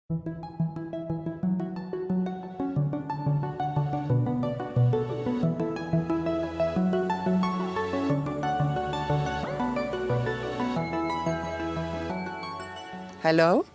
Hello,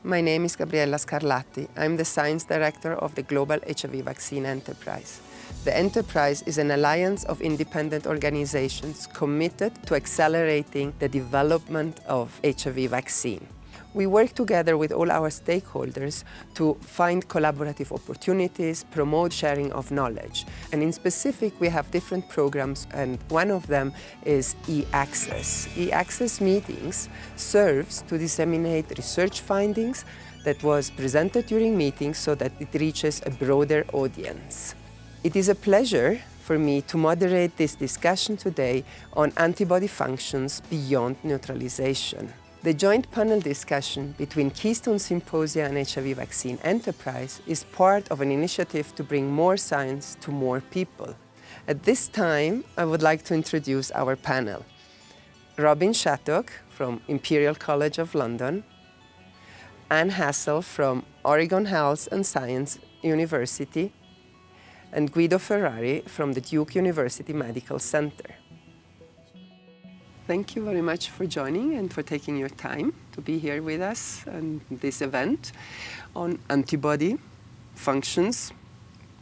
my name is Gabriella Scarlatti. I'm the Science Director of the Global HIV Vaccine Enterprise. The enterprise is an alliance of independent organizations committed to accelerating the development of HIV vaccine. We work together with all our stakeholders to find collaborative opportunities, promote sharing of knowledge. And in specific, we have different programs, and one of them is e-access. E-access meetings serves to disseminate research findings that was presented during meetings so that it reaches a broader audience. It is a pleasure for me to moderate this discussion today on antibody functions beyond neutralization. The joint panel discussion between Keystone Symposia and HIV Vaccine Enterprise is part of an initiative to bring more science to more people. At this time, I would like to introduce our panel. Robin Shattock from Imperial College of London, Anne Hessell from Oregon Health and Science University, and Guido Ferrari from the Duke University Medical Center. Thank you very much for joining and for taking your time to be here with us on this event on antibody functions,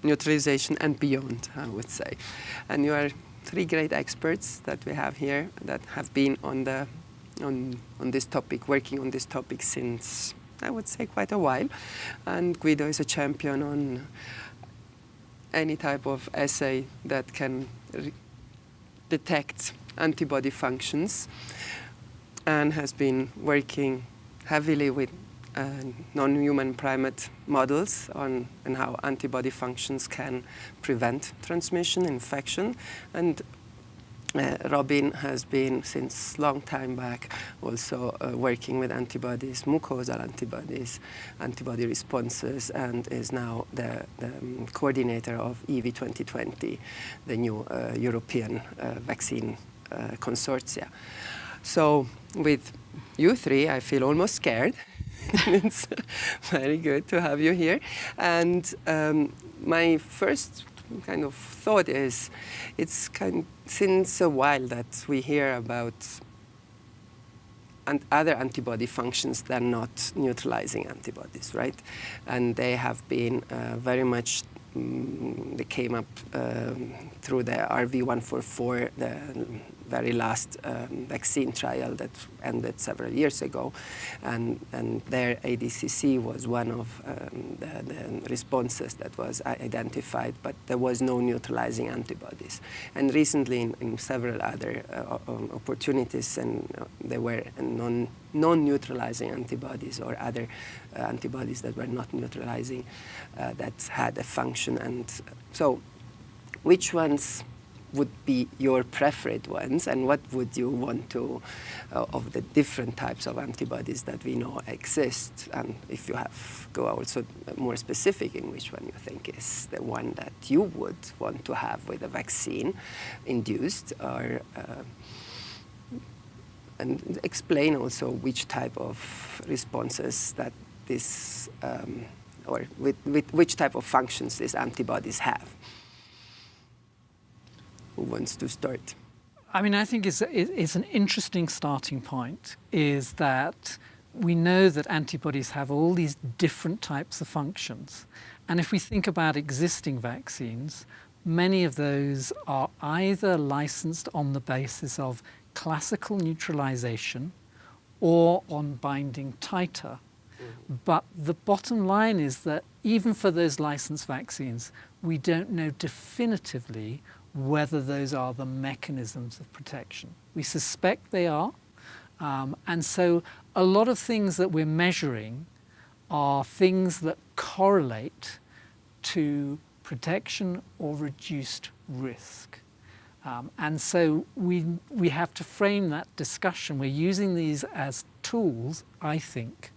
neutralization and beyond, I would say. And you are three great experts that we have here that have been on this topic, working on this topic since, I would say, quite a while. And Guido is a champion on any type of assay that can detect antibody functions, and has been working heavily with non-human primate models on how antibody functions can prevent transmission, infection. And Robin has been, since long time back, also working with antibodies, mucosal antibodies, antibody responses, and is now the coordinator of EV 2020, the new European vaccine consortia. So with you three, I feel almost scared. It's very good to have you here. And my first kind of thought is, it's since a while that we hear about other antibody functions than not neutralizing antibodies, right? And they have been very much, they came up through the RV144, the very last vaccine trial that ended several years ago. And their ADCC was one of the responses that was identified, but there was no neutralizing antibodies. And recently in several other opportunities, and there were non-neutralizing antibodies or other antibodies that were not neutralizing that had a function. And so which ones would be your preferred ones, and what would you want to, of the different types of antibodies that we know exist? And if you go also more specific in which one you think is the one that you would want to have with a vaccine induced, or and explain also which type of responses that this, or with which type of functions these antibodies have. Who wants to start? I mean, I think it's an interesting starting point, is that we know that antibodies have all these different types of functions. And if we think about existing vaccines, many of those are either licensed on the basis of classical neutralization or on binding titer. But the bottom line is that even for those licensed vaccines, we don't know definitively whether those are the mechanisms of protection. We suspect they are, and so a lot of things that we're measuring are things that correlate to protection or reduced risk. And so we have to frame that discussion. We're using these as tools, I think,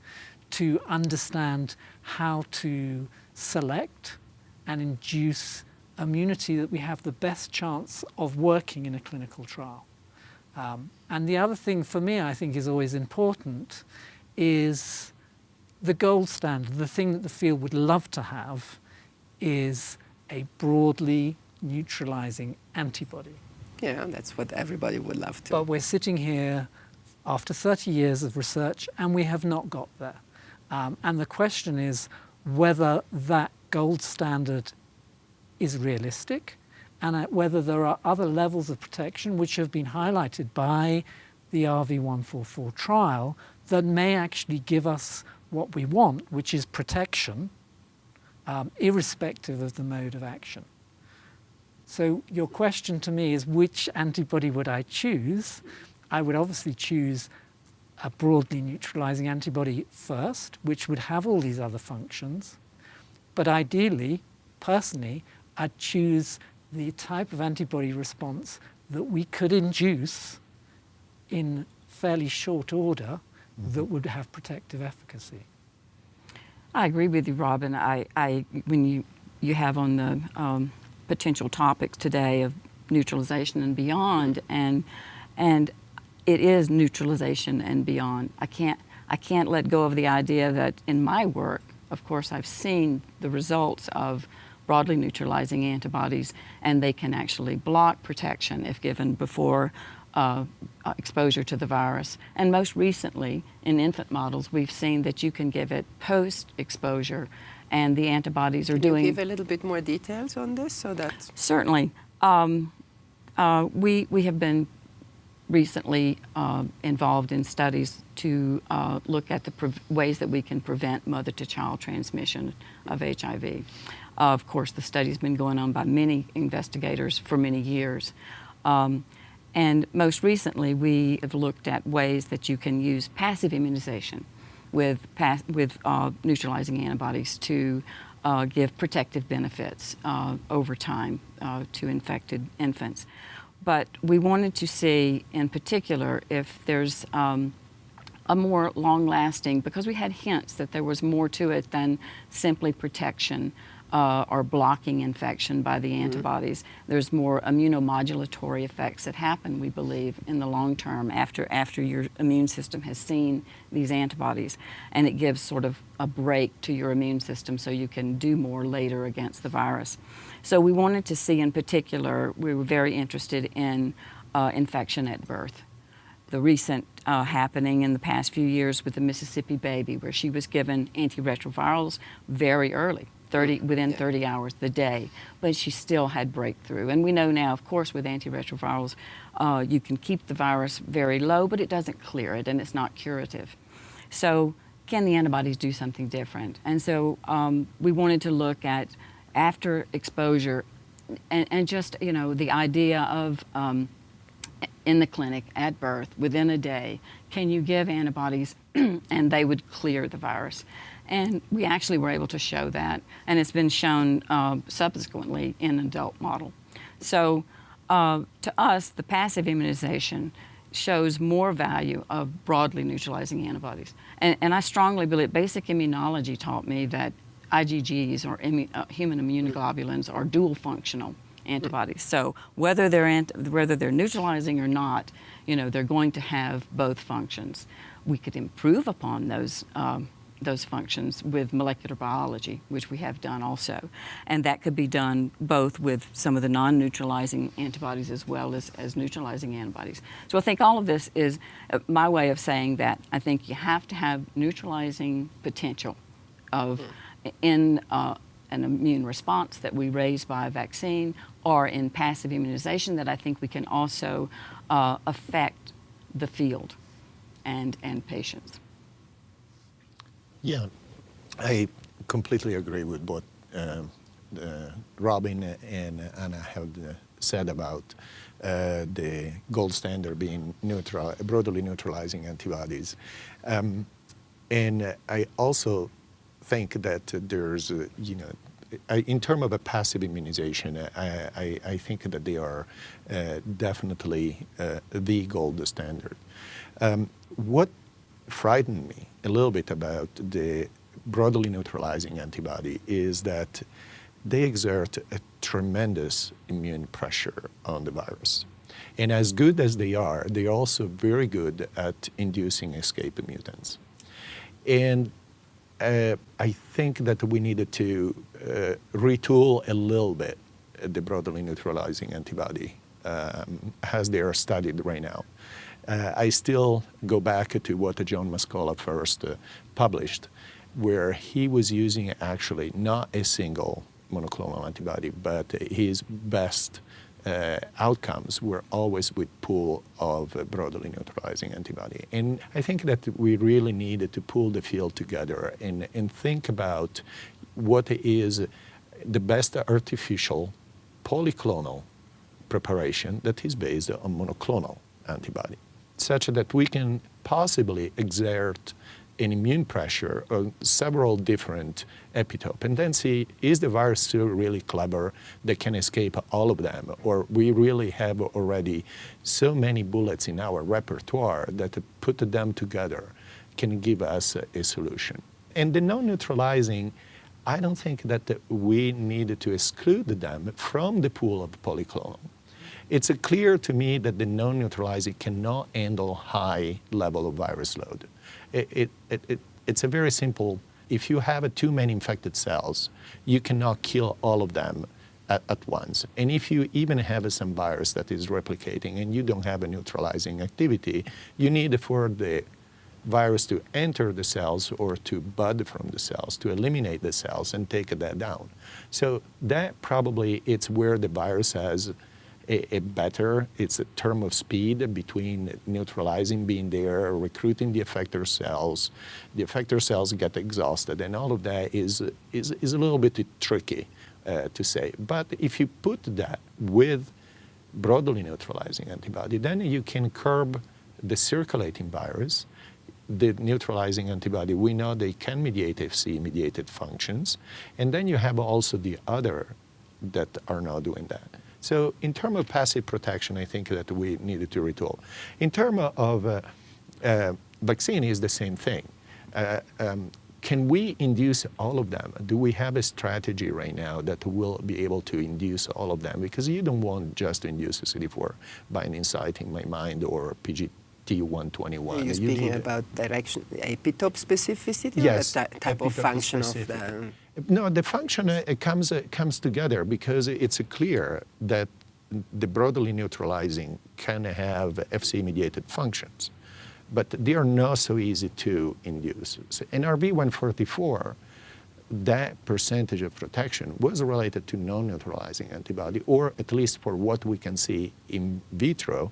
to understand how to select and induce immunity that we have the best chance of working in a clinical trial. And the other thing for me, I think, is always important is the gold standard, the thing that the field would love to have, is a broadly neutralizing antibody. Yeah, that's what everybody would love to. But we're sitting here after 30 years of research and we have not got there. And the question is whether that gold standard is realistic and whether there are other levels of protection which have been highlighted by the RV144 trial that may actually give us what we want, which is protection, irrespective of the mode of action. So your question to me is, which antibody would I choose? I would obviously choose a broadly neutralizing antibody first, which would have all these other functions. But ideally, personally, I'd choose the type of antibody response that we could induce in fairly short order that would have protective efficacy. I agree with you, Robin. When you have on the potential topics today of neutralization and beyond, and it is neutralization and beyond. I can't let go of the idea that in my work, of course, I've seen the results of broadly neutralizing antibodies, and they can actually block protection if given before exposure to the virus. And most recently, in infant models, we've seen that you can give it post-exposure, and the antibodies are doing... Can you give a little bit more details on this so that... Certainly. We have been recently involved in studies to look at the ways that we can prevent mother-to-child transmission of HIV. Of course, the study's been going on by many investigators for many years. And most recently, we have looked at ways that you can use passive immunization with neutralizing antibodies to give protective benefits over time to infected infants. But we wanted to see, in particular, if there's a more long-lasting, because we had hints that there was more to it than simply protection or blocking infection by the antibodies. There's more immunomodulatory effects that happen, we believe, in the long term after your immune system has seen these antibodies. And it gives sort of a break to your immune system so you can do more later against the virus. So we wanted to see, in particular, we were very interested in infection at birth. The recent happening in the past few years with the Mississippi baby, where she was given antiretrovirals very early, within 30 hours the day, but she still had breakthrough. And we know now, of course, with antiretrovirals, you can keep the virus very low, but it doesn't clear it, and it's not curative. So can the antibodies do something different? And so we wanted to look at after exposure and just, you know, the idea of in the clinic at birth, within a day, can you give antibodies and they would clear the virus? And we actually were able to show that, and it's been shown subsequently in an adult model. So to us, the passive immunization shows more value of broadly neutralizing antibodies. And I strongly believe, basic immunology taught me that IgGs, or human immunoglobulins, are dual functional antibodies. So whether they're neutralizing or not, you know, they're going to have both functions. We could improve upon those functions with molecular biology, which we have done also. And that could be done both with some of the non-neutralizing antibodies as well as neutralizing antibodies. So I think all of this is my way of saying that I think you have to have neutralizing potential in an immune response that we raise by a vaccine, or in passive immunization that I think we can also affect the field and patients. Yeah, I completely agree with what Robin and Anna have said about the gold standard being broadly neutralizing antibodies. And I also think that there's, you know, in terms of a passive immunization, I think that they are definitely the gold standard. What frightened me a little bit about the broadly neutralizing antibody is that they exert a tremendous immune pressure on the virus. And as good as they are, they're also very good at inducing escape mutants. And I think that we needed to retool a little bit the broadly neutralizing antibody as they are studied right now. I still go back to what John Mascola first published, where he was using actually not a single monoclonal antibody, but his best outcomes were always with pool of broadly neutralizing antibody. And I think that we really needed to pull the field together and think about what is the best artificial polyclonal preparation that is based on monoclonal antibody, such that we can possibly exert an immune pressure on several different epitopes and then see, is the virus still really clever that can escape all of them? Or we really have already so many bullets in our repertoire that to put them together can give us a solution. And the non-neutralizing, I don't think that we need to exclude them from the pool of polyclonal. It's clear to me that the non-neutralizing cannot handle high level of virus load. It's a very simple, if you have too many infected cells, you cannot kill all of them at once. And if you even have some virus that is replicating and you don't have a neutralizing activity, you need for the virus to enter the cells or to bud from the cells, to eliminate the cells and take that down. So that probably it's where the virus has it's a term of speed between neutralizing, being there, recruiting the effector cells. The effector cells get exhausted, and all of that is a little bit tricky to say. But if you put that with broadly neutralizing antibody, then you can curb the circulating virus. The neutralizing antibody, we know they can mediate Fc-mediated functions, and then you have also the other that are not doing that. So in terms of passive protection, I think that we needed to retool. In terms of vaccine is the same thing. Can we induce all of them? Do we have a strategy right now that will be able to induce all of them? Because you don't want just to induce a CD4 binding site in my mind or PGT121. Are you speaking about direction, epitope specificity, yes, or the type of function specific. Of the... No, the function comes together because it's clear that the broadly neutralizing can have Fc-mediated functions, but they are not so easy to induce. So in RV144, that percentage of protection was related to non-neutralizing antibody, or at least for what we can see in vitro,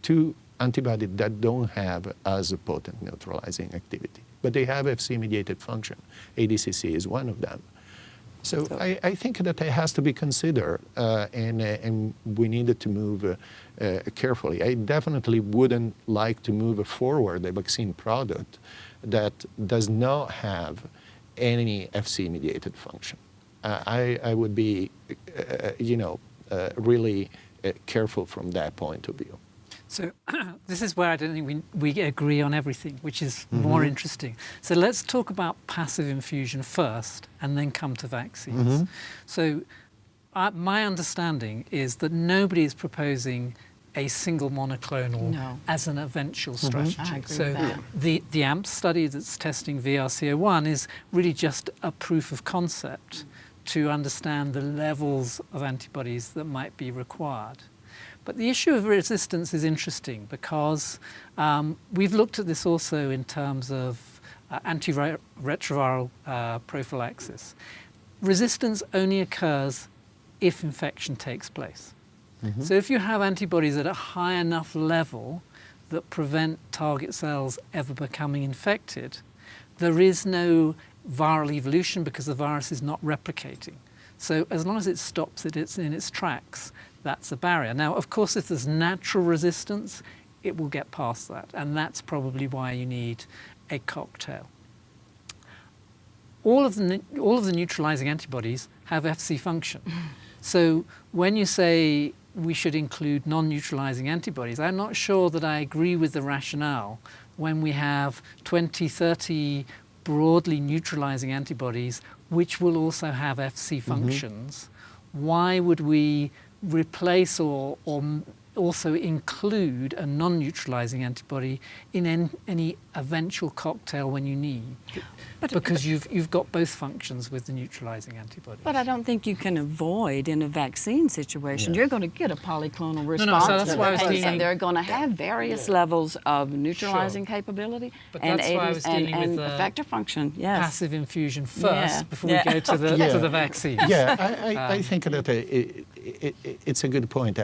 to antibodies that don't have as a potent neutralizing activity, but they have Fc-mediated function. ADCC is one of them. So I think that it has to be considered, and we needed to move carefully. I definitely wouldn't like to move forward a vaccine product that does not have any Fc-mediated function. I would be, really careful from that point of view. So this is where I don't think we agree on everything, which is more interesting. So let's talk about passive infusion first and then come to vaccines. So my understanding is that nobody is proposing a single monoclonal as an eventual strategy. I agree so with the AMP study that's testing VRC01 is really just a proof of concept to understand the levels of antibodies that might be required. But the issue of resistance is interesting because we've looked at this also in terms of antiretroviral prophylaxis. Resistance only occurs if infection takes place. So if you have antibodies at a high enough level that prevent target cells ever becoming infected, there is no viral evolution because the virus is not replicating. So as long as it stops it in its tracks, that's a barrier. Now, of course, if there's natural resistance, it will get past that, and that's probably why you need a cocktail. All of the neutralizing antibodies have Fc function. So when you say we should include non-neutralizing antibodies, I'm not sure that I agree with the rationale when we have 20, 30 broadly neutralizing antibodies which will also have Fc functions. Why would we replace or also include a non-neutralizing antibody in any eventual cocktail when you need, because you've got both functions with the neutralizing antibody. But I don't think you can avoid in a vaccine situation. Yeah. You're going to get a polyclonal response. So that's why I was dealing. And they're going to have various levels of neutralizing capability But and that's why I was dealing with the effector function. Yes. passive infusion first before Yeah. we go to the to the vaccine. Yeah, I think that it's a good point.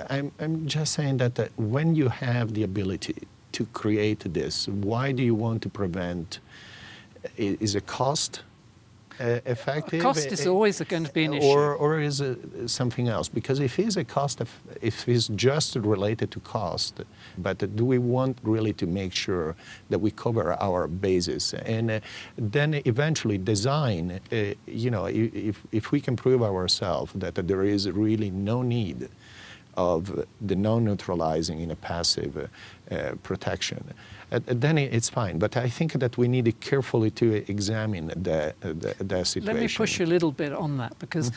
I'm just saying that when you have the ability to create this, why do you want to prevent? Is it cost effective? Cost is always going to be an issue. Or is it something else? Because if it's just related to cost, but do we want really to make sure that we cover our bases? And then eventually design, if we can prove ourselves that there is really no need of the non-neutralizing in a passive protection, then it's fine. But I think that we need carefully to examine the situation. Let me push you a little bit on that, because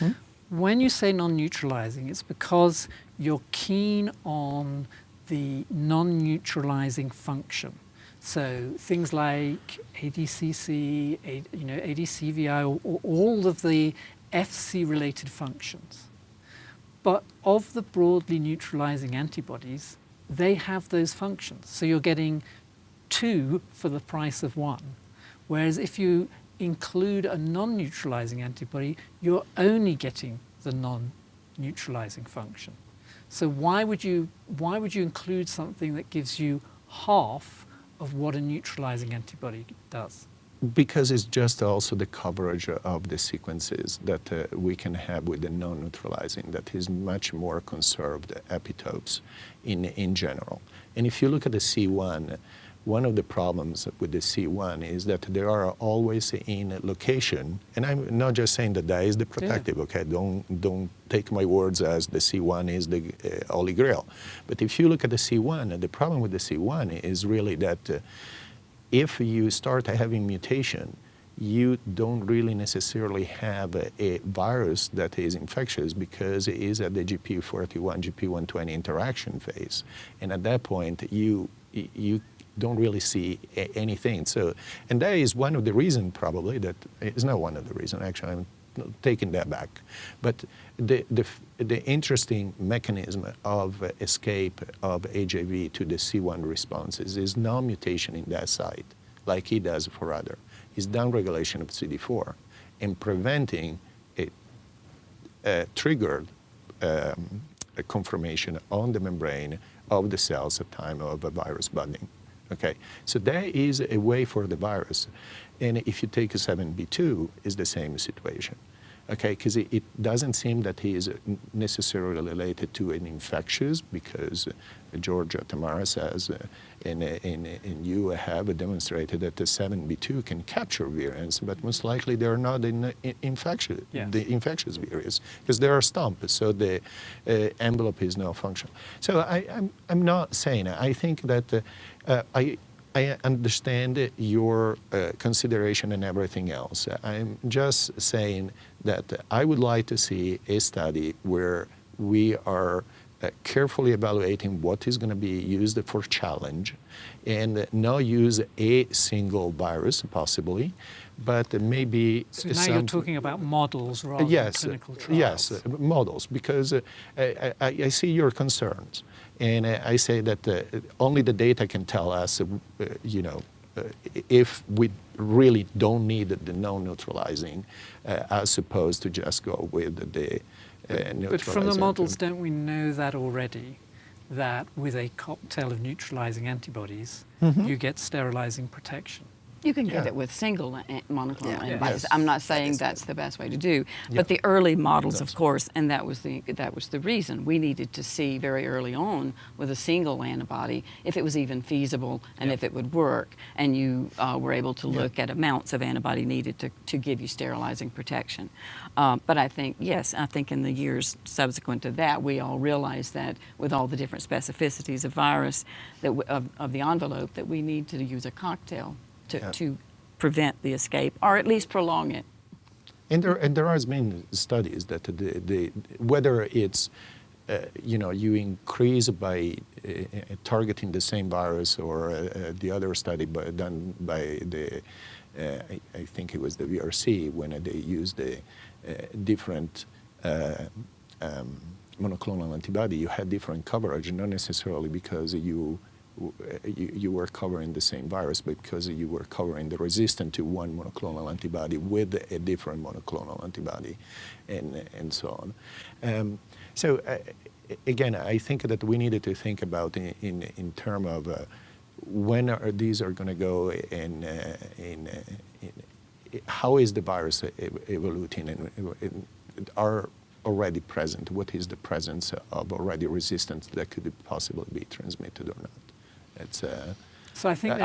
when you say non-neutralizing, it's because you're keen on the non-neutralizing function. So things like ADCC, ADCVI, or all of the Fc-related functions. But of the broadly neutralizing antibodies, they have those functions. So you're getting 2 for the price of 1. Whereas if you include a non-neutralizing antibody, you're only getting the non-neutralizing function. So why would you include something that gives you half of what a neutralizing antibody does? Because it's just also the coverage of the sequences that we can have with the non-neutralizing that is much more conserved epitopes in general. And if you look at the C1, one of the problems with the C1 is that they are always in location, and I'm not just saying that is the protective, okay? Don't take my words as the C1 is the Holy Grail. But if you look at the C1, the problem with the C1 is really that if you start having mutation, you don't really necessarily have a virus that is infectious because it is at the GP41, GP120 interaction phase. And at that point, you don't really see anything. So, and that is one of the reasons probably that, it's not one of the reasons, actually, I'm taking that back. But the interesting mechanism of escape of HIV to the C1 responses is no mutation in that site, like it does for other. It's downregulation of CD4 and preventing a triggered conformation on the membrane of the cells at time of a virus budding. Okay, so that is a way for the virus. And if you take a 7b2, it's the same situation. Okay, because it doesn't seem that he is necessarily related to an infectious, because Georgia Tamara says, and you have demonstrated that the 7b2 can capture virions, but most likely they're not infectious, the infectious virions, because they are stumped, so the envelope is not functional. So I'm not saying, I think that I understand your consideration and everything else. I'm just saying that I would like to see a study where we are carefully evaluating what is going to be used for challenge and not use a single virus, possibly, but maybe So now you're talking about models rather than clinical trials. Yes, models, because I see your concerns. And I say that only the data can tell us, if we really don't need the non-neutralizing, as opposed to just go with the neutralizing. But from the models, don't we know that already, that with a cocktail of neutralizing antibodies, you get sterilizing protection? You can get it with single monoclonal antibodies. Yes. I'm not saying that's the best way to do, but the early models, of course, and that was the reason we needed to see very early on with a single antibody if it was even feasible and if it would work, and you were able to look at amounts of antibody needed to give you sterilizing protection. But I think, I think in the years subsequent to that, we all realized that with all the different specificities of virus, that of the envelope, that we need to use a cocktail to prevent the escape, or at least prolong it. And there has been studies that whether it's you increase by targeting the same virus, or the other study done by the, I think it was the VRC, when they used the different monoclonal antibody, you had different coverage, not necessarily because you were covering the same virus, but because you were covering the resistance to one monoclonal antibody with a different monoclonal antibody, and so on. So again, I think that we needed to think about in terms of when these are going to go, and how is the virus evolving, and are already present. What is the presence of already resistance that could possibly be transmitted or not? It's so I think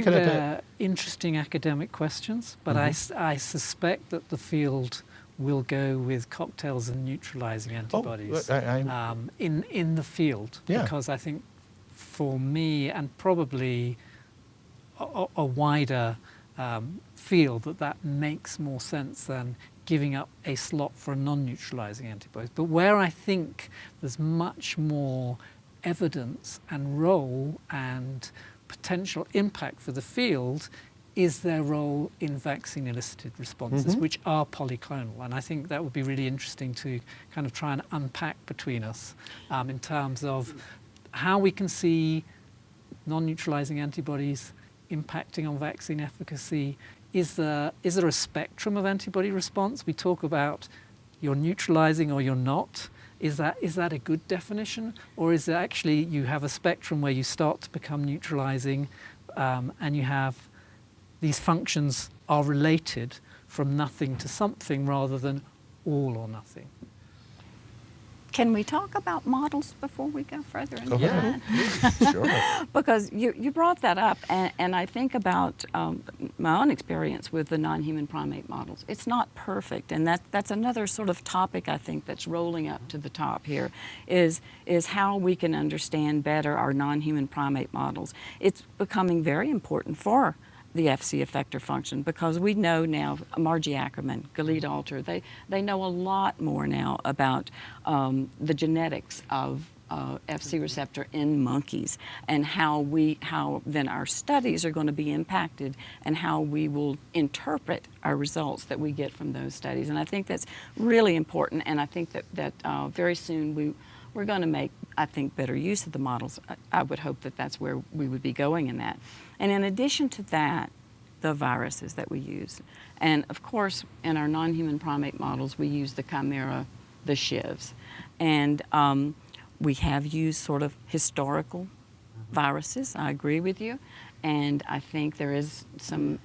they're interesting academic questions, but I suspect that the field will go with cocktails and neutralizing antibodies in the field, because I think for me, and probably a wider field, that makes more sense than giving up a slot for a non-neutralizing antibody. But where I think there's much more evidence and role and potential impact for the field is their role in vaccine elicited responses, which are polyclonal. And I think that would be really interesting to kind of try and unpack between us in terms of how we can see non-neutralizing antibodies impacting on vaccine efficacy. Is there a spectrum of antibody response? We talk about you're neutralizing or you're not. Is that a good definition? Or is it actually you have a spectrum where you start to become neutralizing and you have these functions are related from nothing to something rather than all or nothing? Can we talk about models before we go further into Yeah. that? Sure. Because you brought that up, and I think about my own experience with the non-human primate models. It's not perfect, and that's another sort of topic I think that's rolling up to the top here, is how we can understand better our non-human primate models. It's becoming very important for the Fc effector function, because we know now, Margie Ackerman, Galit Alter, they know a lot more now about the genetics of Fc receptor in monkeys, and how then our studies are going to be impacted, and how we will interpret our results that we get from those studies. And I think that's really important, and I think that very soon we're going to make, I think, better use of the models. I would hope that that's where we would be going in that. And in addition to that, the viruses that we use. And of course, in our non-human primate models, we use the chimera, the shivs. And we have used sort of historical viruses, I agree with you. And I think there is some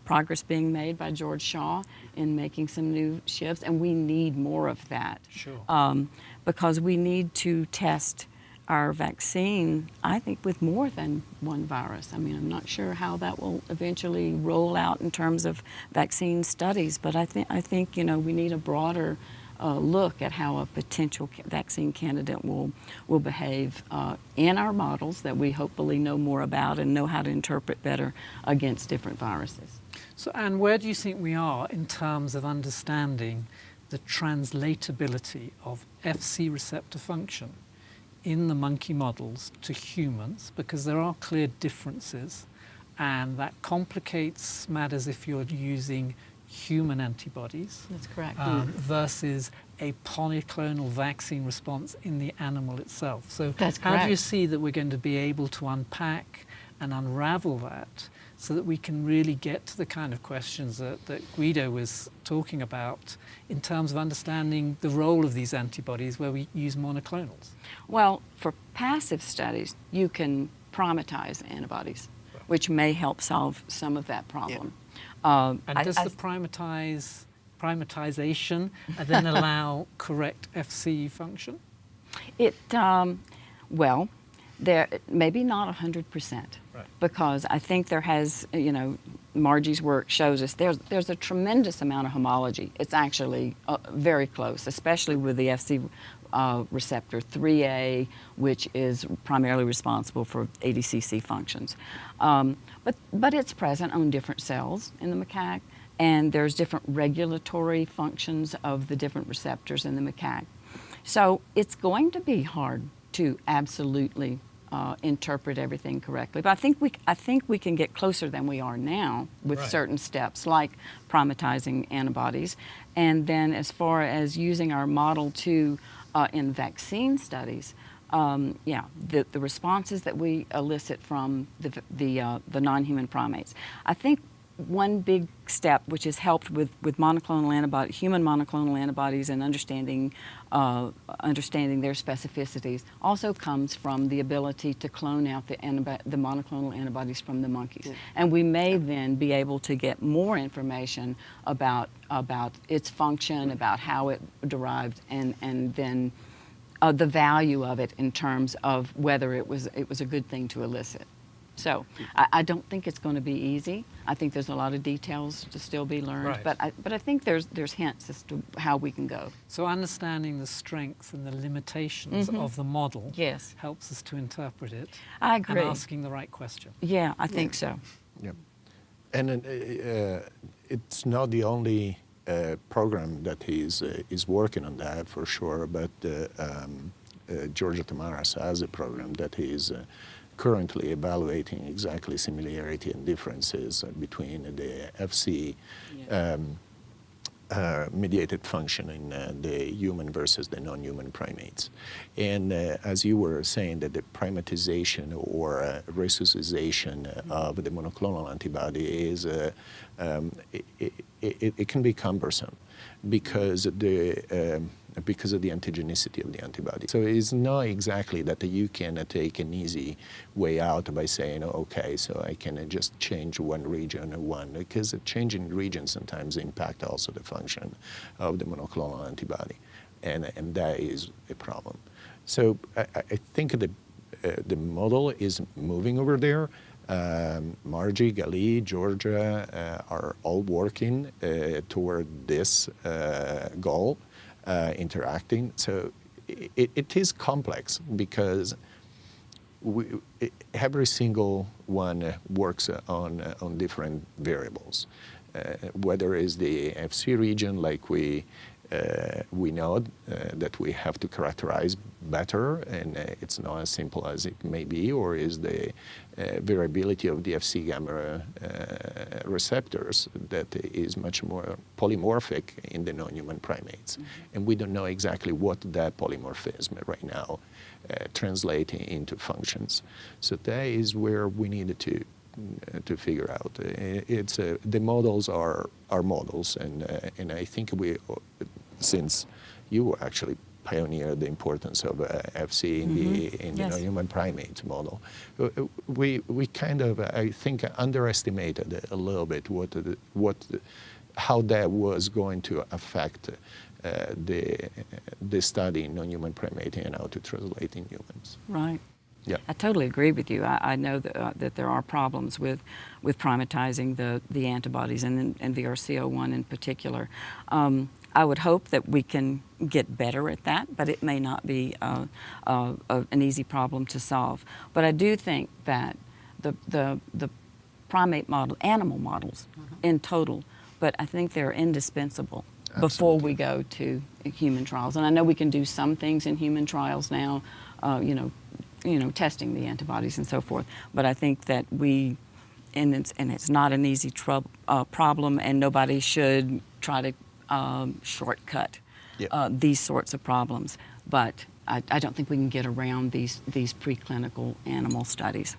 progress being made by George Shaw in making some new shivs, and we need more of that. Sure. Because we need to test our vaccine, I think, with more than one virus. I mean, I'm not sure how that will eventually roll out in terms of vaccine studies, but I think we need a broader look at how a potential vaccine candidate will behave in our models that we hopefully know more about and know how to interpret better against different viruses. So, Anne, where do you think we are in terms of understanding the translatability of Fc receptor function in the monkey models to humans? Because there are clear differences, and that complicates matters if you're using human antibodies. That's correct. Versus a polyclonal vaccine response in the animal itself. So That's how correct. do you see that we're going to be able to unpack and unravel that so that we can really get to the kind of questions that Guido was talking about in terms of understanding the role of these antibodies where we use monoclonals? Well, for passive studies, you can primatize antibodies, which may help solve some of that problem. And does the primatization then allow correct Fc function? It, well, there maybe not 100%, because I think there has, Margie's work shows us there's a tremendous amount of homology. It's actually very close, especially with the Fc receptor 3A, which is primarily responsible for ADCC functions. But it's present on different cells in the macaque, and there's different regulatory functions of the different receptors in the macaque. So it's going to be hard to absolutely interpret everything correctly. But I think we can get closer than we are now with certain steps like primatizing antibodies. And then as far as using our model in vaccine studies, the responses that we elicit from the non-human primates. I think one big step which has helped with monoclonal antibodies, human monoclonal antibodies, and understanding their specificities also comes from the ability to clone out the monoclonal antibodies from the monkeys. Yeah. And we may then be able to get more information about its function, about how it derived, and then the value of it in terms of whether it was a good thing to elicit. So I don't think it's going to be easy. I think there's a lot of details to still be learned, but I think there's hints as to how we can go. So understanding the strengths and the limitations of the model helps us to interpret it. I agree. And asking the right question. Yeah, I think so. Yeah, and it's not the only program that is working on that for sure, but Georgia Tamaras has a program that is currently evaluating exactly similarity and differences between the Fc-mediated function in the human versus the non-human primates. And as you were saying, that the primatization or resuscitation of the monoclonal antibody is, it can be cumbersome because of the antigenicity of the antibody. So it's not exactly that you can take an easy way out by saying, okay, so I can just change one region or one, because changing regions sometimes impact also the function of the monoclonal antibody, and that is a problem. So I think the model is moving over there. Margie, Gali, Georgia are all working toward this goal. Interacting. So it is complex because every single one works on different variables. Whether it's the Fc region, like we know that we have to characterize better, and it's not as simple as it may be, or is the variability of the Fc gamma receptors that is much more polymorphic in the non-human primates. And we don't know exactly what that polymorphism right now translating into functions. So that is where we needed to figure out. It's the models are models, and I think since you actually pioneered the importance of Fc in the non-human primate model, we kind of, I think, underestimated a little bit how that was going to affect the study in non-human primate and how to translate in humans. Right. Yeah. I totally agree with you. I know that there are problems with primatizing the antibodies and VRC01 in particular. I would hope that we can get better at that, but it may not be an easy problem to solve. But I do think that the primate model, animal models in total, but I think they're indispensable before we go to human trials. And I know we can do some things in human trials now, testing the antibodies and so forth. But I think that it's not an easy problem, and nobody should try to shortcut these sorts of problems. But I don't think we can get around these preclinical animal studies.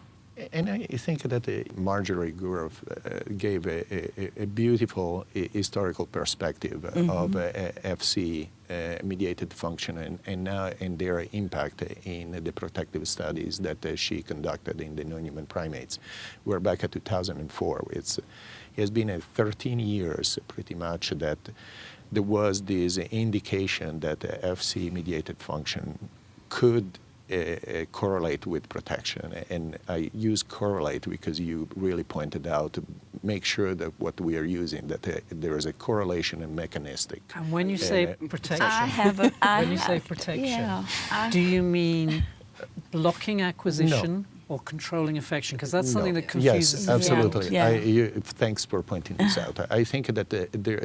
And I think that Marjorie Gurov gave a beautiful historical perspective of Fc-mediated function and their impact in the protective studies that she conducted in the non-human primates. We're back at 2004. It has been 13 years pretty much that there was this indication that Fc-mediated function could correlate with protection. And I use correlate because you really pointed out to make sure that what we are using, that there is a correlation and mechanistic. And when you say protection, do you mean blocking acquisition or controlling infection? Because that's something that confuses Yes, absolutely. Yeah. Thanks for pointing this out. I think that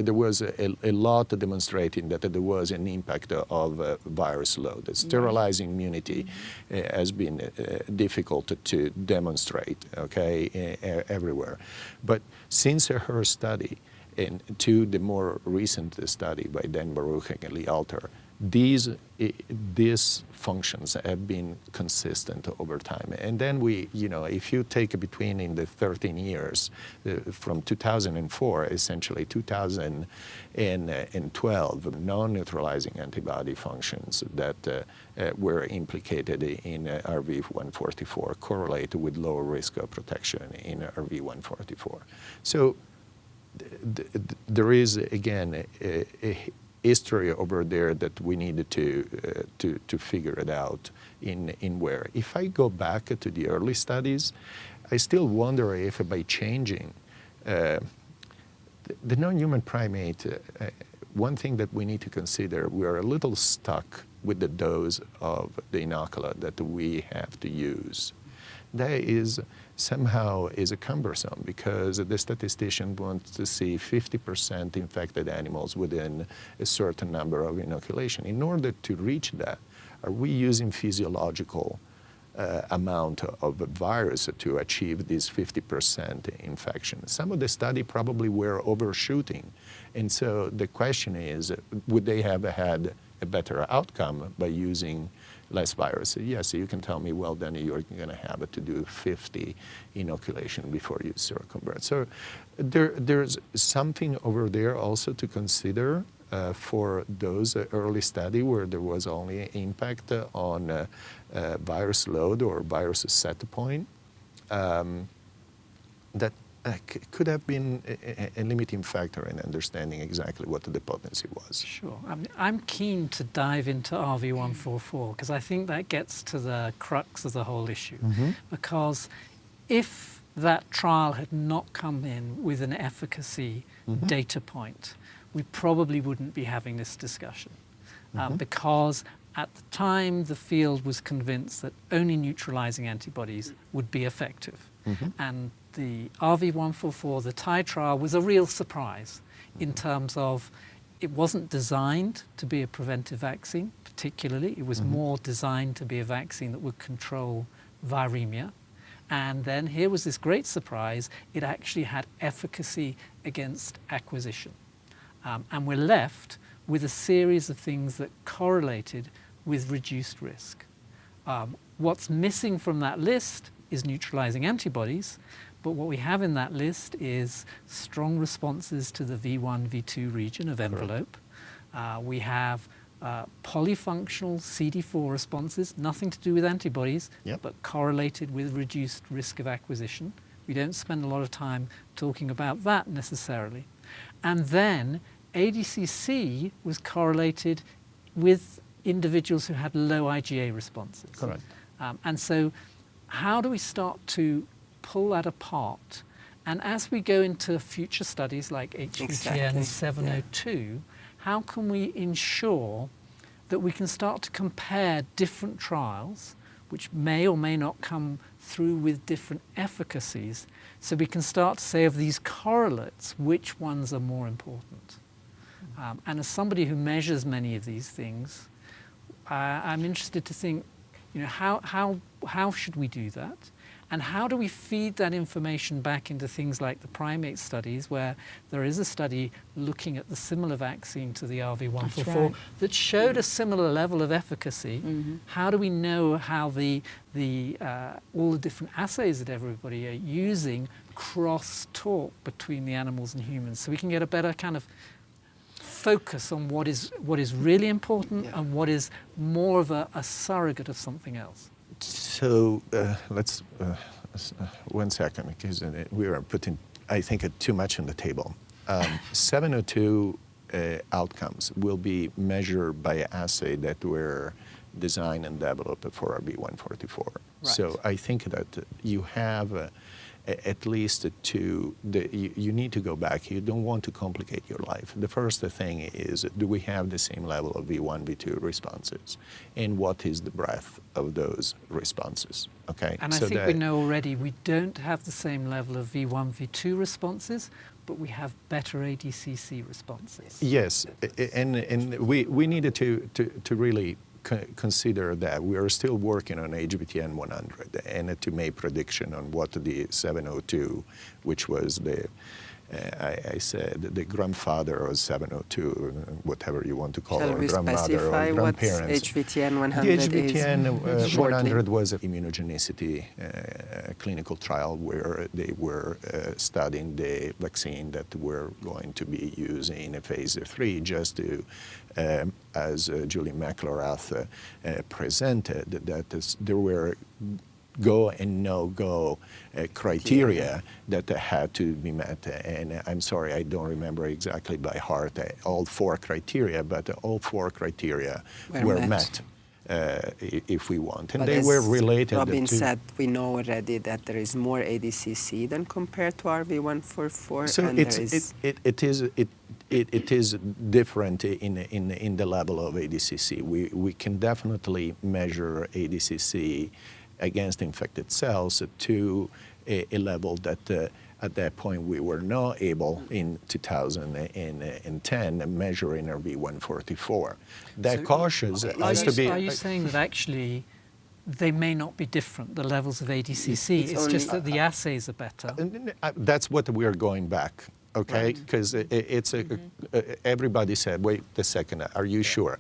there was a lot demonstrating that there was an impact of virus load. Sterilizing immunity has been difficult to demonstrate, everywhere. But since her study, and to the more recent study by Dan Baruch and Lee Alter, these functions have been consistent over time. And then if you take between in the 13 years, from 2004, essentially 2012, non-neutralizing antibody functions that were implicated in RV144 correlate with lower risk of protection in RV144. So there is, again, a history over there that we needed to figure it out in where. If I go back to the early studies, I still wonder if by changing the non-human primate, one thing that we need to consider, we are a little stuck with the dose of the inoculant that we have to use. That is somehow cumbersome because the statistician wants to see 50% infected animals within a certain number of inoculation. In order to reach that, are we using physiological amount of virus to achieve this 50% infection? Some of the study probably were overshooting. And so the question is, would they have had a better outcome by using less virus? Yes, you can tell me, well, then you're going to have to do 50 inoculation before you seroconvert. So there's something over there also to consider for those early study where there was only impact on virus load or virus set point. That could have been a limiting factor in understanding exactly what the potency was. Sure. I'm keen to dive into RV144 because I think that gets to the crux of the whole issue. Because if that trial had not come in with an efficacy data point, we probably wouldn't be having this discussion. Because at the time, the field was convinced that only neutralizing antibodies would be effective. And the RV144, the Thai trial, was a real surprise in terms of it wasn't designed to be a preventive vaccine, particularly. It was more designed to be a vaccine that would control viremia. And then here was this great surprise. It actually had efficacy against acquisition. And we're left with a series of things that correlated with reduced risk. What's missing from that list is neutralizing antibodies, but what we have in that list is strong responses to the V1, V2 region of envelope. We have polyfunctional CD4 responses, nothing to do with antibodies, but correlated with reduced risk of acquisition. We don't spend a lot of time talking about that necessarily. And then ADCC was correlated with individuals who had low IgA responses. Correct. And so how do we start to pull that apart? And as we go into future studies like HVGN 702, how can we ensure that we can start to compare different trials, which may or may not come through with different efficacies, so we can start to say of these correlates, which ones are more important? And as somebody who measures many of these things, I'm interested to think, how should we do that? And how do we feed that information back into things like the primate studies, where there is a study looking at the similar vaccine to the RV144 that showed a similar level of efficacy? How do we know how all the different assays that everybody are using cross-talk between the animals and humans, so we can get a better kind of focus on what is really important and what is more of a surrogate of something else? So let's, 1 second, because we are putting, I think, too much on the table. 702 outcomes will be measured by an assay that were designed and developed for RB144. Right. So I think that you have at least you need to go back. You don't want to complicate your life. The first thing is, do we have the same level of V1, V2 responses? And what is the breadth of those responses? Okay. And I think we know already we don't have the same level of V1, V2 responses, but we have better ADCC responses. Yes, and we needed to really consider that we are still working on HBTN 100 and to make prediction on what the 702, which was the I said the grandfather of 702, whatever you want to call it, or grandmother or grandparents. HBTN 100 the HBTN is 100 was an immunogenicity clinical trial where they were studying the vaccine that were going to be used in a phase 3, just to, as Julie McElrath presented, that there were go and no-go criteria that had to be met. And I'm sorry, I don't remember exactly by heart all 4 criteria, but all 4 criteria were met. If we want. And but they were related Robin to... said, we know already that there is more ADCC than compared to RV144. So and it is different in the level of ADCC. We can definitely measure ADCC against infected cells to a level that at that point we were not able in 2010 measure in RV144. That cautious has to be... Are you saying that actually they may not be different, the levels of ADCC? It's just that the assays are better. That's what we are going back. Okay, because it's everybody said, wait a second, are you sure?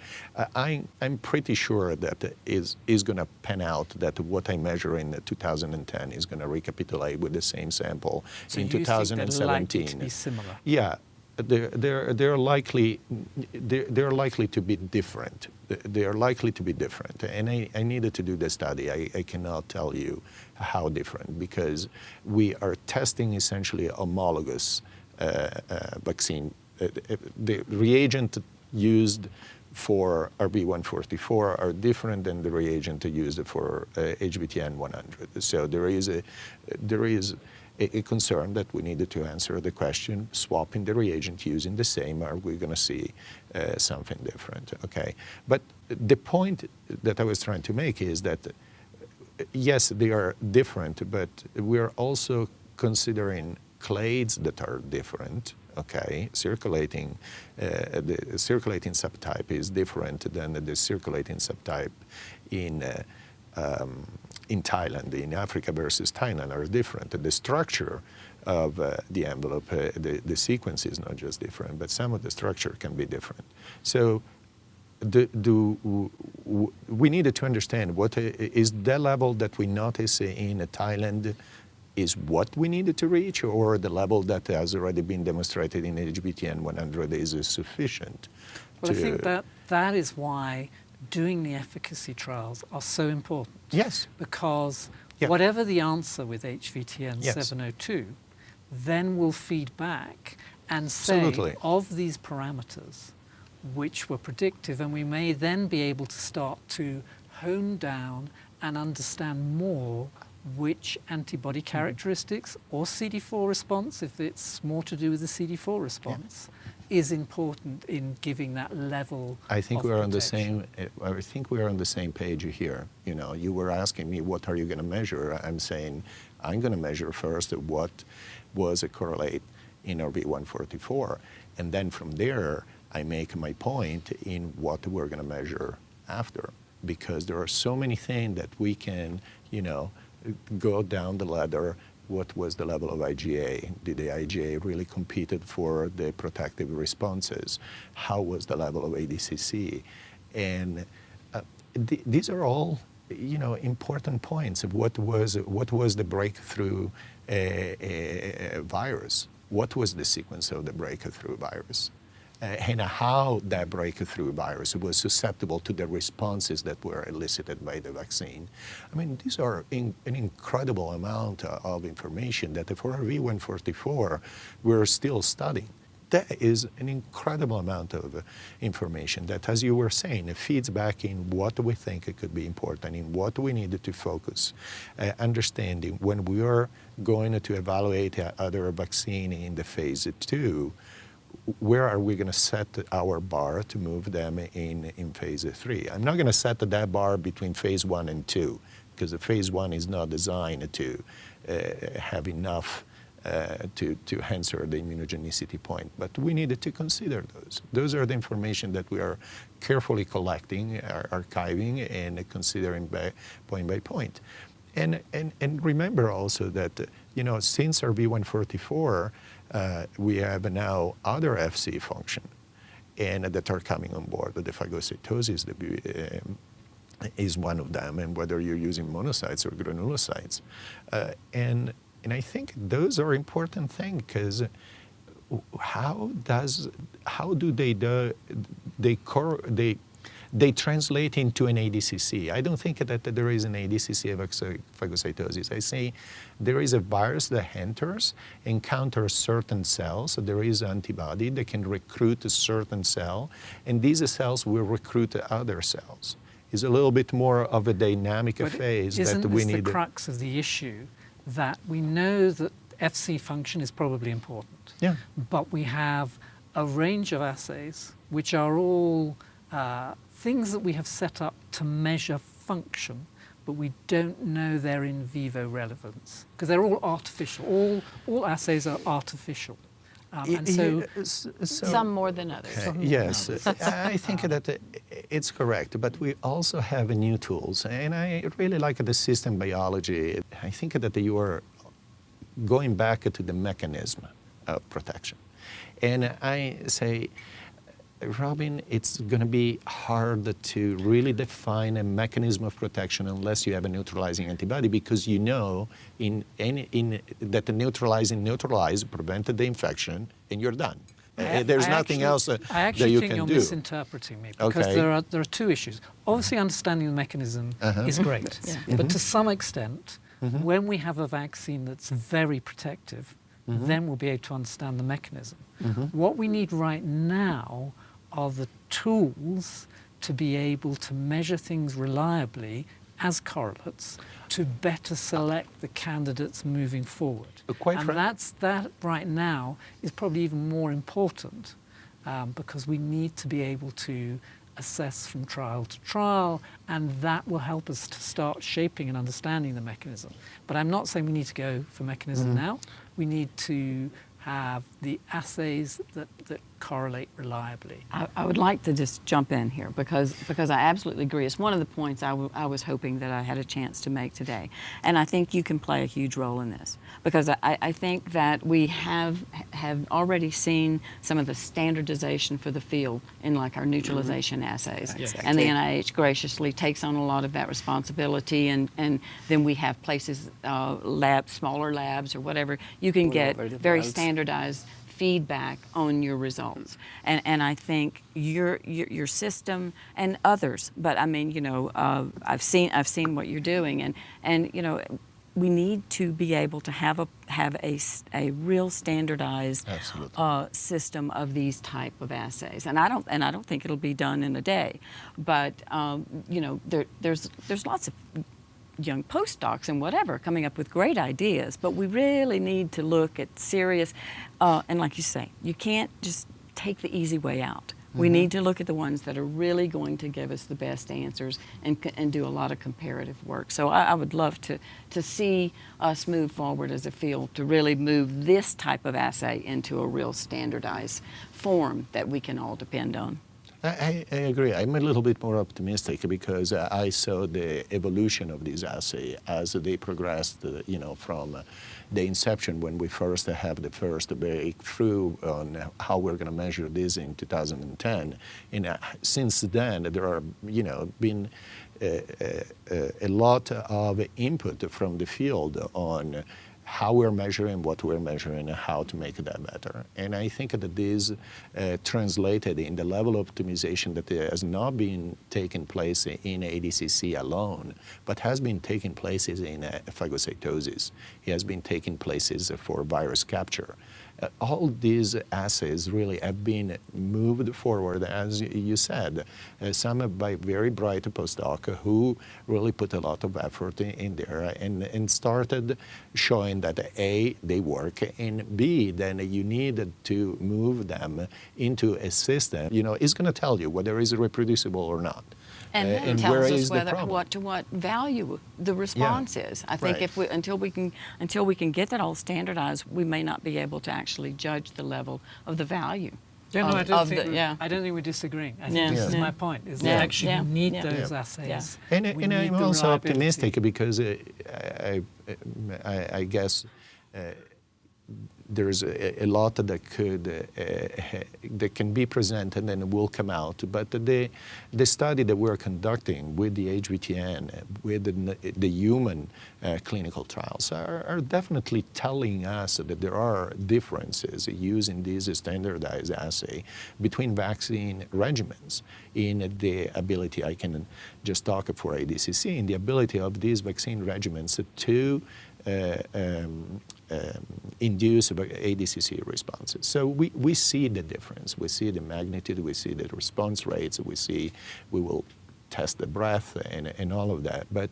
I'm pretty sure that is going to pan out that what I measure in 2010 is going to recapitulate with the same sample in 2017. So they're likely to be similar? Yeah, they're likely to be different. They are likely to be different, and I needed to do the study. I cannot tell you how different, because we are testing essentially homologous vaccine. The reagent used for RV144 are different than the reagent used for HBTN 100. So there is a concern that we needed to answer the question, swapping the reagent using the same, are we going to see something different? Okay, but the point that I was trying to make is that yes, they are different, but we're also considering clades that are different. Okay, the circulating subtype is different than the circulating subtype in Thailand, in Africa versus Thailand are different. The structure of the envelope, the sequence is not just different, but some of the structure can be different. So we needed to understand what is the level that we notice in Thailand is what we needed to reach, or the level that has already been demonstrated in HBTN 100 is sufficient? Well, I think that is why doing the efficacy trials are so important. Yes. Because whatever the answer with HVTN 702, then we'll feed back and say of these parameters which were predictive, and we may then be able to start to hone down and understand more which antibody characteristics or CD4 response, if it's more to do with the CD4 response, is important in giving that level I think of we're on the protection. same. I think we're on the same page here. You know, you were asking me what are you going to measure. I'm saying I'm going to measure first what was a correlate in RV144, and then from there I make my point in what we're going to measure after, because there are so many things that we can, you know, go down the ladder. What was the level of IgA? Did the IgA really competed for the protective responses? How was the level of ADCC? And these are all, you know, important points of what was the breakthrough virus? What was the sequence of the breakthrough virus? And how that breakthrough virus was susceptible to the responses that were elicited by the vaccine. I mean, these are an incredible amount of information that for RV144 we're still studying. that is an incredible amount of information that, as you were saying, it feeds back in what we think it could be important, in what we need to focus, understanding when we are going to evaluate other vaccine in the phase 2, where are we going to set our bar to move them in phase 3? I'm not going to set that bar between phase 1 and 2, because the phase 1 is not designed to have enough to answer the immunogenicity point. But we needed to consider those. Those are the information that we are carefully collecting, archiving, and considering point by point. And remember also that, since our V144, we have now other Fc function and that are coming on board. The phagocytosis is one of them, and whether you're using monocytes or granulocytes. And I think those are important things, because how do they translate into an ADCC? I don't think that there is an ADCC of phagocytosis. I say there is a virus that enters, encounters certain cells. So there is antibody that can recruit a certain cell, and these cells will recruit other cells. It's a little bit more of a dynamic phase that we need. Isn't this the crux of the issue, that we know that Fc function is probably important, but we have a range of assays which are all things that we have set up to measure function, but we don't know their in vivo relevance, because they're all artificial. All assays are artificial. And so some more than others. Yes, I think that it's correct, but we also have new tools, and I really like the system biology. I think that you are going back to the mechanism of protection. And I say, Robin, it's going to be hard to really define a mechanism of protection unless you have a neutralizing antibody, because that the neutralize prevented the infection, and you're done. There's nothing else that you can do. I actually think you're misinterpreting me, because there are two issues. Obviously, understanding the mechanism is great, but to some extent, when we have a vaccine that's very protective, then we'll be able to understand the mechanism. What we need right now are the tools to be able to measure things reliably as correlates to better select the candidates moving forward. That right now is probably even more important, because we need to be able to assess from trial to trial, and that will help us to start shaping and understanding the mechanism. But I'm not saying we need to go for mechanism now. We need to have the assays that correlate reliably. I would like to just jump in here, because I absolutely agree. It's one of the points I was hoping that I had a chance to make today. And I think you can play a huge role in this, because I think that we have already seen some of the standardization for the field in like our neutralization assays. Exactly. And the NIH graciously takes on a lot of that responsibility, and then we have places, smaller labs or whatever, you can get very standardized feedback on your results, and I think your system and others. But I mean, I've seen what you're doing, and we need to be able to have a real standardized system of these type of assays. And I don't think it'll be done in a day, but there's lots of young postdocs and whatever coming up with great ideas, but we really need to look at serious, and like you say, you can't just take the easy way out. We need to look at the ones that are really going to give us the best answers and do a lot of comparative work. So I would love to see us move forward as a field to really move this type of assay into a real standardized form that we can all depend on. I agree. I'm a little bit more optimistic, because I saw the evolution of this assay as they progressed, from the inception when we first have the first breakthrough on how we're going to measure this in 2010. And since then, there are, been a lot of input from the field on how we're measuring, what we're measuring, and how to make that better. And I think that this translated in the level of optimization that has not been taking place in ADCC alone, but has been taking places in phagocytosis. It has been taking places for virus capture. all these assays really have been moved forward, as you said, some by very bright postdoc who really put a lot of effort in there and started showing that A, they work, and B, then you need to move them into a system, is going to tell you whether it's reproducible or not. And then and tells where us is the whether problem? what value the response is. I think right. if until we can get that all standardized, we may not be able to actually judge the level of the value. Yeah, no, Yeah. I don't think we're disagreeing. I think Yeah. this is Yeah. my point, is Yeah. that actually Yeah. we need Yeah. those Yeah. assays. Yeah. And We I'm need the also reliability. optimistic because I guess there's a lot that that can be presented and will come out. But the study that we're conducting with the HVTN, with the human clinical trials, are definitely telling us that there are differences using this standardized assay between vaccine regimens in the ability, I can just talk for ADCC, in the ability of these vaccine regimens to induce ADCC responses. So we see the difference. We see the magnitude, we see the response rates, we will test the breadth and all of that. But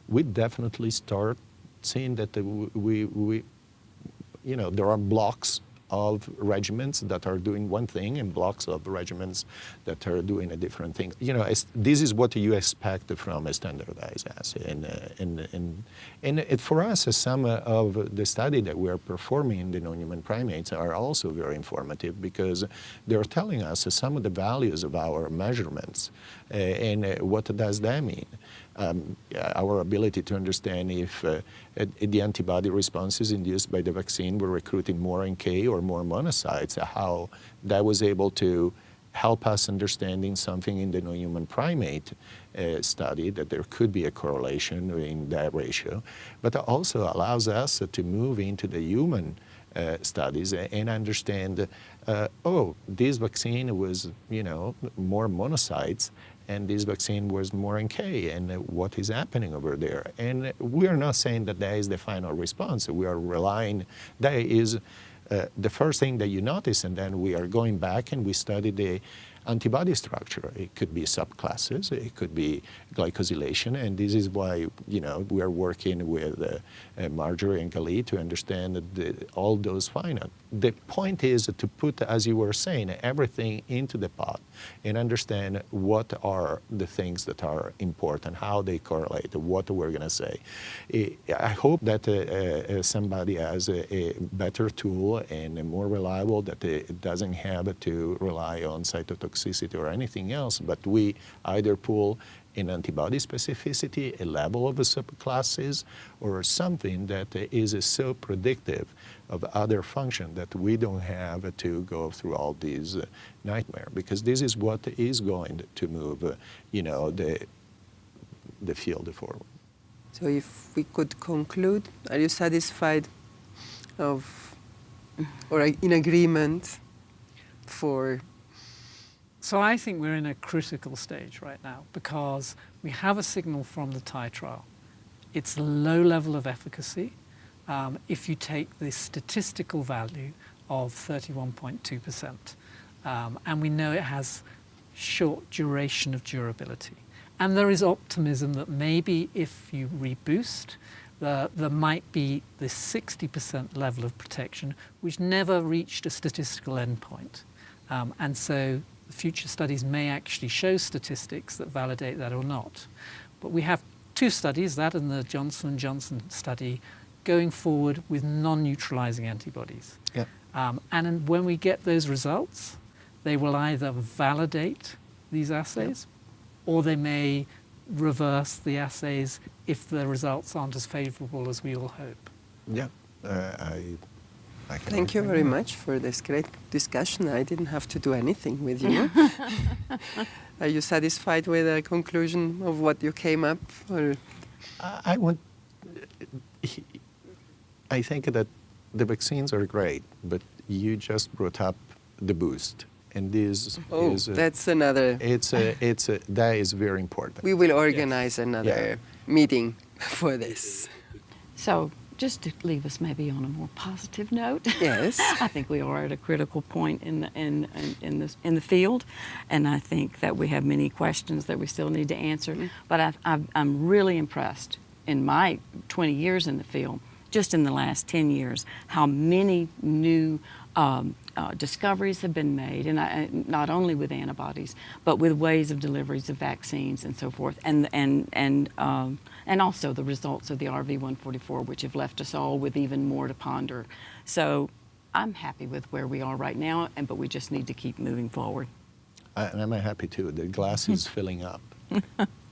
we definitely start seeing that there are blocks of regimens that are doing one thing and blocks of regimens that are doing a different thing. This is what you expect from a standardized assay. And for us, some of the study that we are performing in the non-human primates are also very informative because they're telling us some of the values of our measurements and what does that mean. Our ability to understand if the antibody responses induced by the vaccine were recruiting more NK or more monocytes, how that was able to help us understanding something in the non-human primate study, that there could be a correlation in that ratio, but it also allows us to move into the human studies and understand, this vaccine was, more monocytes, and this vaccine was more NK, and what is happening over there. And we are not saying that that is the final response. We are relying, that is the first thing that you notice, and then we are going back and we study the antibody structure. It could be subclasses, it could be glycosylation, and this is why, we are working with Marjorie and Gali to understand all those findings. The point is to put, as you were saying, everything into the pot and understand what are the things that are important, how they correlate, what we're going to say. I hope that somebody has a better tool and a more reliable, that it doesn't have to rely on cytotoxicity or anything else, but we either pull in antibody specificity, a level of the subclasses, or something that is so predictive of other function that we don't have to go through all these nightmare, because this is what is going to move, the field forward. So if we could conclude, are you satisfied of, or in agreement for? So I think we're in a critical stage right now because we have a signal from the Thai trial. It's a low level of efficacy if you take the statistical value of 31.2%. And we know it has short duration of durability. And there is optimism that maybe if you reboost, there might be this 60% level of protection, which never reached a statistical endpoint. And so future studies may actually show statistics that validate that or not. But we have two studies, that and the Johnson & Johnson study, going forward with non-neutralizing antibodies. Yeah. And when we get those results, they will either validate these assays, or they may reverse the assays if the results aren't as favorable as we all hope. Yeah, I can Thank you very much for this great discussion. I didn't have to do anything with you. Are you satisfied with the conclusion of what you came up? Or? I think that the vaccines are great, but you just brought up the boost. And this is that's another. That is very important. We will organize another meeting for this. So just to leave us maybe on a more positive note. Yes. I think we are at a critical point in the field, and I think that we have many questions that we still need to answer. But I'm really impressed in my 20 years in the field, just in the last 10 years, how many new discoveries have been made, and not only with antibodies, but with ways of deliveries of vaccines and so forth, and also the results of the RV144, which have left us all with even more to ponder. So I'm happy with where we are right now, but we just need to keep moving forward. And I'm happy too. The glass is filling up.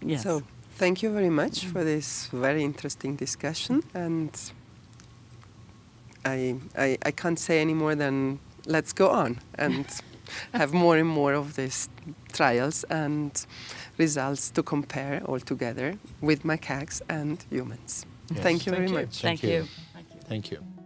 Yes. So thank you very much for this very interesting discussion, and I can't say any more than let's go on and have more and more of these trials and results to compare all together with macaques and humans. Yes. Thank you very Thank you. much. Thank you. Thank you.